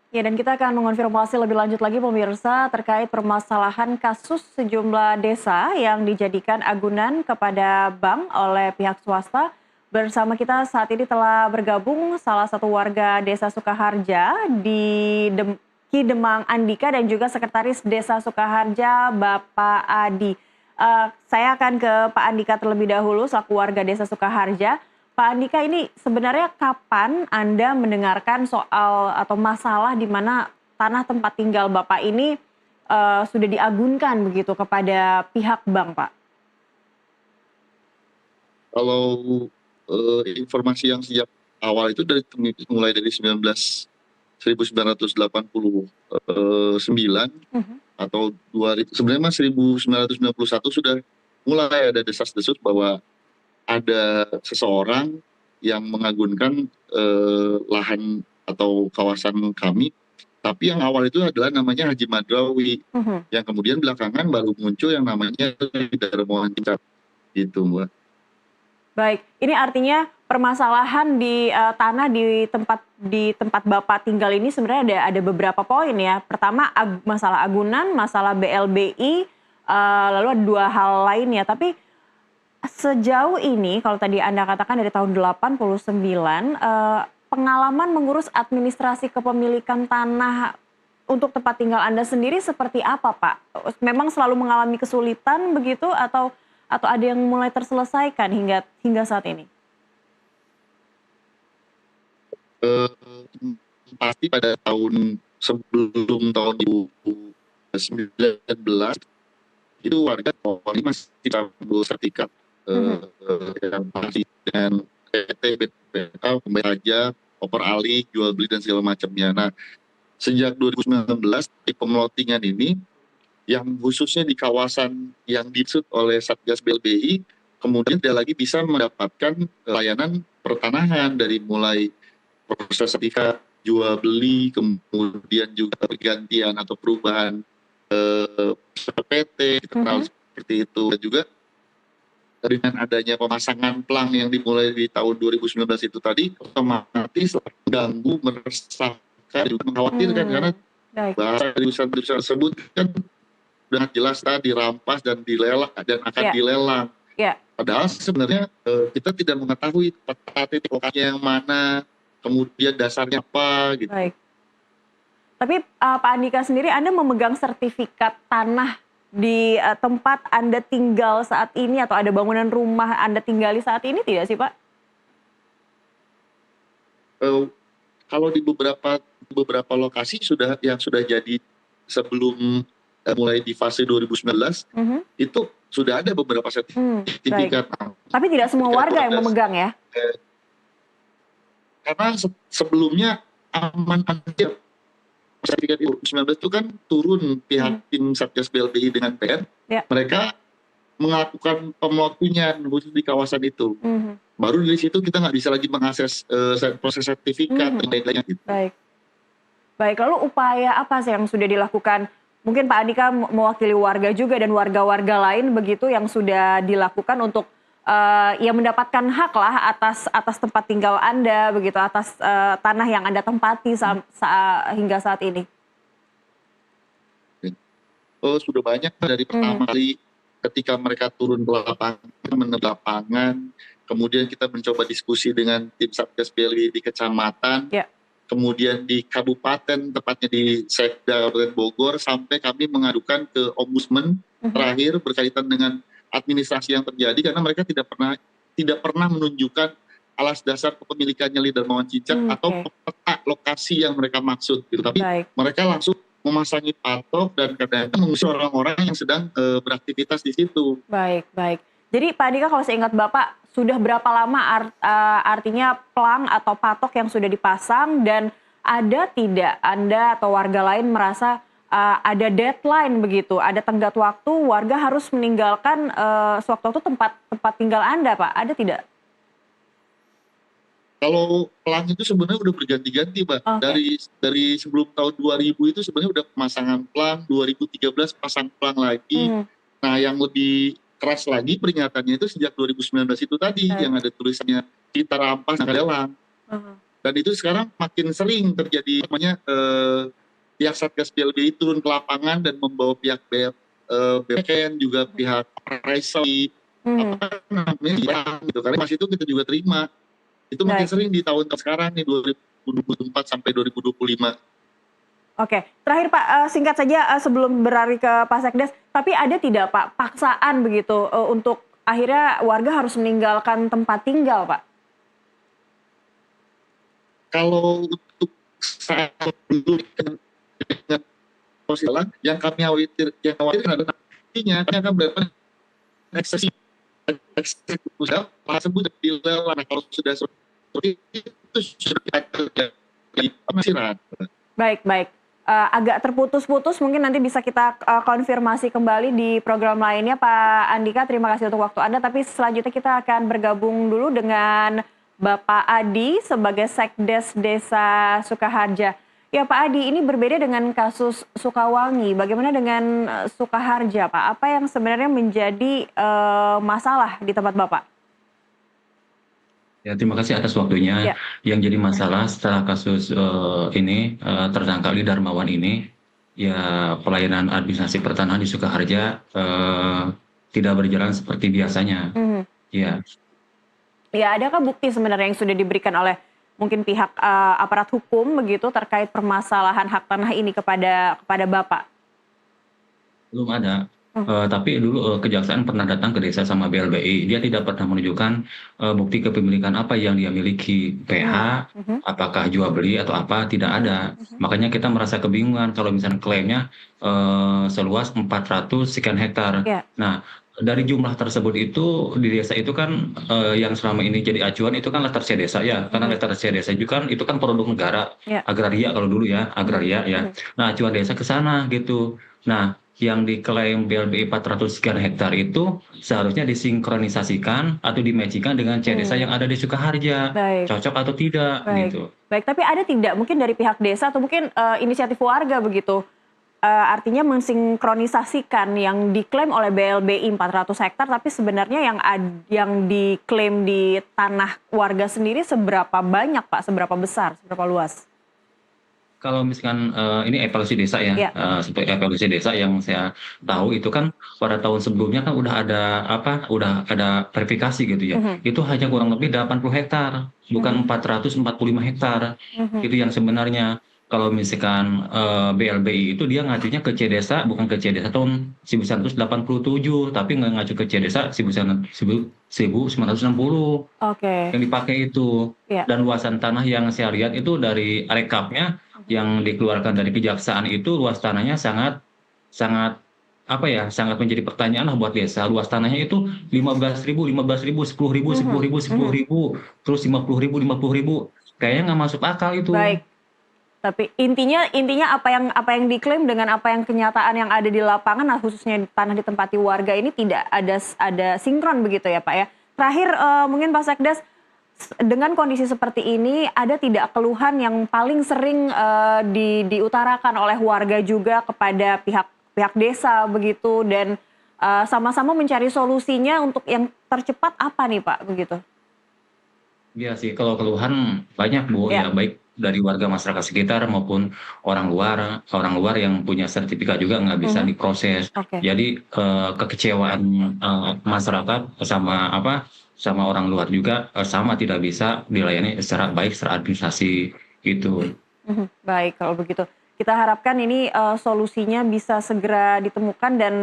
Ya, dan kita akan mengonfirmasi lebih lanjut lagi pemirsa terkait permasalahan kasus sejumlah desa yang dijadikan agunan kepada bank oleh pihak swasta. Bersama kita saat ini telah bergabung salah satu warga Desa Sukaharja di Ki Demang Andika dan juga Sekretaris Desa Sukaharja Bapak Adi. Saya akan ke Pak Andika terlebih dahulu selaku warga Desa Sukaharja. Pak Andika, ini sebenarnya kapan Anda mendengarkan soal atau masalah di mana tanah tempat tinggal Bapak ini sudah diagunkan begitu kepada pihak bank, Pak? Kalau informasi yang sejak awal itu mulai dari 1989 Mhm. atau 2000, sebenarnya mas 1991 sudah mulai ada desas-desus bahwa ada seseorang yang mengagunkan lahan atau kawasan kami, tapi yang awal itu adalah namanya Haji Madrawi, Mhm. yang kemudian belakangan baru muncul yang namanya Darmawan Cincat gitu, Mbak. Baik, ini artinya permasalahan di tanah di tempat Bapak tinggal ini sebenarnya ada beberapa poin ya. Pertama masalah agunan, masalah BLBI, lalu ada 2 hal lainnya. Tapi sejauh ini kalau tadi Anda katakan dari tahun 89, pengalaman mengurus administrasi kepemilikan tanah untuk tempat tinggal Anda sendiri seperti apa, Pak? Memang selalu mengalami kesulitan begitu atau ada yang mulai terselesaikan hingga hingga saat ini? Eh, Pasti pada sebelum tahun 2019 itu warga ini masih kabel sertifikat Mhm. yang masih dengan PT, BPK, pembayar pajak, oper alih, jual beli dan segala macamnya. Nah, sejak 2019 di pemlotingan ini yang khususnya di kawasan yang disut oleh Satgas BLBI, kemudian dia lagi bisa mendapatkan layanan pertanahan dari mulai proses sertifikat jual beli, kemudian juga pergantian atau perubahan PT, kita kenal Mhm. seperti itu. Dan juga dengan adanya pemasangan plang yang dimulai di tahun 2019 itu tadi, otomatis mengganggu, meresahkan, juga mengkhawatirkan karena Baik. bahasa dari usaha tersebut kan dengan jelas tadi dirampas dan dilelang dan akan Ya, dilelang. ya, Padahal sebenarnya kita tidak mengetahui peta titik lokasinya yang mana, kemudian dasarnya apa gitu. baik. Tapi, Pak Andika sendiri Anda memegang sertifikat tanah di, tempat Anda tinggal saat ini atau ada bangunan rumah Anda tinggali saat ini tidak sih, Pak? Eh, Kalau di beberapa lokasi sudah jadi sebelum mulai di fase 2019 Mhm. itu sudah ada beberapa Baik. sertifikat. Tapi tidak semua Sertifikat warga yang warga memegang ya? karena sebelumnya aman aja sertifikat 2019 itu kan turun pihak Mhm. tim Satgas BLBI dengan PR, Ya. mereka melakukan pemotongan khusus di kawasan itu. Mhm. Baru dari situ kita nggak bisa lagi mengakses proses sertifikat Mhm. dan lain-lainnya gitu. Baik. Baik, lalu upaya apa sih yang sudah dilakukan? Mungkin Pak Andika mewakili warga juga dan warga-warga lain begitu yang sudah dilakukan untuk ya mendapatkan hak lah atas atas tempat tinggal Anda begitu, atas tanah yang Anda tempati hingga saat ini. Sudah banyak dari Mhm. pertama kali ketika mereka turun ke lapangan, menebak lapangan, kemudian kita mencoba diskusi dengan tim Satgas BLI di kecamatan, Ya. kemudian di kabupaten, tepatnya di Sekda Kabupaten Bogor, sampai kami mengadukan ke Ombudsman Mhm. terakhir berkaitan dengan administrasi yang terjadi karena mereka tidak pernah menunjukkan alas dasar kepemilikannya Li Darmawan Cicak atau Oke. peta lokasi yang mereka maksud gitu. Tapi Baik. mereka langsung memasangi patok dan kadang-kadang mengusir orang-orang yang sedang beraktivitas di situ. Baik, baik. Jadi Pak Andika kalau saya ingat Bapak, sudah berapa lama artinya plang atau patok yang sudah dipasang dan ada tidak Anda atau warga lain merasa, ada deadline begitu, ada tenggat waktu warga harus meninggalkan, sewaktu-waktu tempat tempat tinggal Anda, Pak, ada tidak? Kalau pelang itu sebenarnya udah berganti-ganti, Mbak. Oke. Dari sebelum tahun 2000 itu sebenarnya udah pemasangan pelang, 2013 pasang pelang lagi. Mhm. Nah, yang lebih keras lagi peringatannya itu sejak 2019 itu tadi, Baik. yang ada tulisannya kita rampas, nah lelang. Mhm. Dan itu sekarang makin sering terjadi, namanya pihak Satgas BLBI turun ke lapangan dan membawa pihak BPN juga pihak Raisel Mhm. apa namanya gitu, karena masih itu kita juga terima. Itu makin Baik. sering di tahun sekarang nih 2024 sampai 2025. Oke, terakhir Pak, singkat saja, sebelum beralih ke Pak Sekdes, tapi ada tidak Pak paksaan begitu, untuk akhirnya warga harus meninggalkan tempat tinggal, Pak? Kalau untuk saat dulu dengan masalah yang kami khawatirkan adalah nantinya kami akan berapa eksekusi tersebut dilelang. Nah, kalau sudah seperti itu sudah terjadi masih rata. Baik baik, agak terputus-putus mungkin nanti bisa kita, konfirmasi kembali di program lainnya Pak Andika, terima kasih untuk waktu Anda, tapi selanjutnya kita akan bergabung dulu dengan Bapak Adi sebagai Sekdes Desa Sukaharja. Ya Pak Adi, ini berbeda dengan kasus Sukawangi, bagaimana dengan, Sukaharja Pak? Apa yang sebenarnya menjadi, masalah di tempat Bapak? Ya, terima kasih atas waktunya. Ya. Yang jadi masalah setelah kasus ini tertangkap di Darmawan ini, ya pelayanan administrasi pertanahan di Sukaharja tidak berjalan seperti biasanya. Mhm. Ya, Ya, adakah bukti sebenarnya yang sudah diberikan oleh mungkin pihak, aparat hukum begitu terkait permasalahan hak tanah ini kepada Bapak? belum ada. Mhm. Tapi dulu kejaksaan pernah datang ke desa sama BLBI. Dia tidak pernah menunjukkan bukti kepemilikan apa yang dia miliki, PH, Mmm, mhm. apakah jual beli atau apa, tidak Mhm ada. mhm. Makanya kita merasa kebingungan kalau misalnya klaimnya seluas 400 sekian hektar. Ya Nah, dari jumlah tersebut itu di desa itu kan yang selama ini jadi acuan itu kan Letter C desa ya, karena mhm. Letter C desa itu kan produk negara, Ya. agraria kalau dulu ya, Mhm agraria ya. mhm. Nah, acuan desa ke sana gitu. Nah, yang diklaim BLBI 400 sekian hektar itu seharusnya disinkronisasikan atau dimatchingkan dengan C desa yang Mmm, ada di Sukaharja. baik Cocok atau tidak baik gitu. baik. Tapi ada tidak mungkin dari pihak desa atau mungkin, inisiatif warga begitu, artinya mensinkronisasikan yang diklaim oleh BLBI 400 hektar, tapi sebenarnya yang diklaim di tanah warga sendiri seberapa banyak Pak? Seberapa besar? Seberapa luas? Kalau misalkan ini evaluasi desa ya, Ya. seperti evaluasi desa yang saya tahu itu kan pada tahun sebelumnya kan udah ada apa, udah ada verifikasi gitu ya. Mhm Itu hanya kurang lebih 80 hektar, bukan mhm 445 hektar. mhm Itu yang sebenarnya kalau misalkan BLBI itu dia ngacunya ke C desa bukan ke C desa tahun 1987, tapi nggak ngacu ke C desa 1960 Oke. yang dipakai itu. Ya. Dan luasan tanah yang saya lihat itu dari rekapnya Mhm yang dikeluarkan dari kejaksaan itu luas tanahnya sangat sangat apa ya, sangat menjadi pertanyaan lah buat desa. Luas tanahnya itu 15.000, 10.000, mhm 10.000, mhm. 10.000, terus 50.000, 50.000. Kayaknya nggak masuk akal itu. Baik. Tapi intinya intinya apa yang diklaim dengan apa yang kenyataan yang ada di lapangan, nah khususnya tanah ditempati warga ini tidak ada sinkron begitu ya Pak ya. Terakhir, mungkin Pak Sekdes, dengan kondisi seperti ini ada tidak keluhan yang paling sering, diutarakan oleh warga juga kepada pihak pihak desa begitu dan, sama-sama mencari solusinya untuk yang tercepat apa nih Pak begitu? Iya sih, kalau keluhan banyak Bu, Ya. ya baik dari warga masyarakat sekitar maupun orang luar yang punya sertifikat juga nggak bisa Mhm. diproses. Oke. Jadi kekecewaan masyarakat sama apa sama orang luar juga sama tidak bisa dilayani secara baik secara administrasi gitu. Mhm, baik kalau begitu. Kita harapkan ini, solusinya bisa segera ditemukan dan,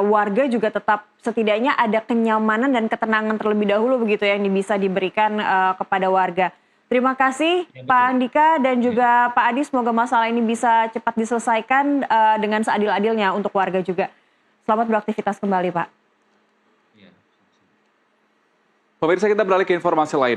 warga juga tetap setidaknya ada kenyamanan dan ketenangan terlebih dahulu begitu ya yang bisa diberikan, kepada warga. Terima kasih Ya Pak betul. Andika dan Ya, juga Pak Adi, semoga masalah ini bisa cepat diselesaikan, dengan seadil-adilnya untuk warga juga. Selamat beraktivitas kembali Pak. iya. Pemirsa, kita beralih ke informasi lain.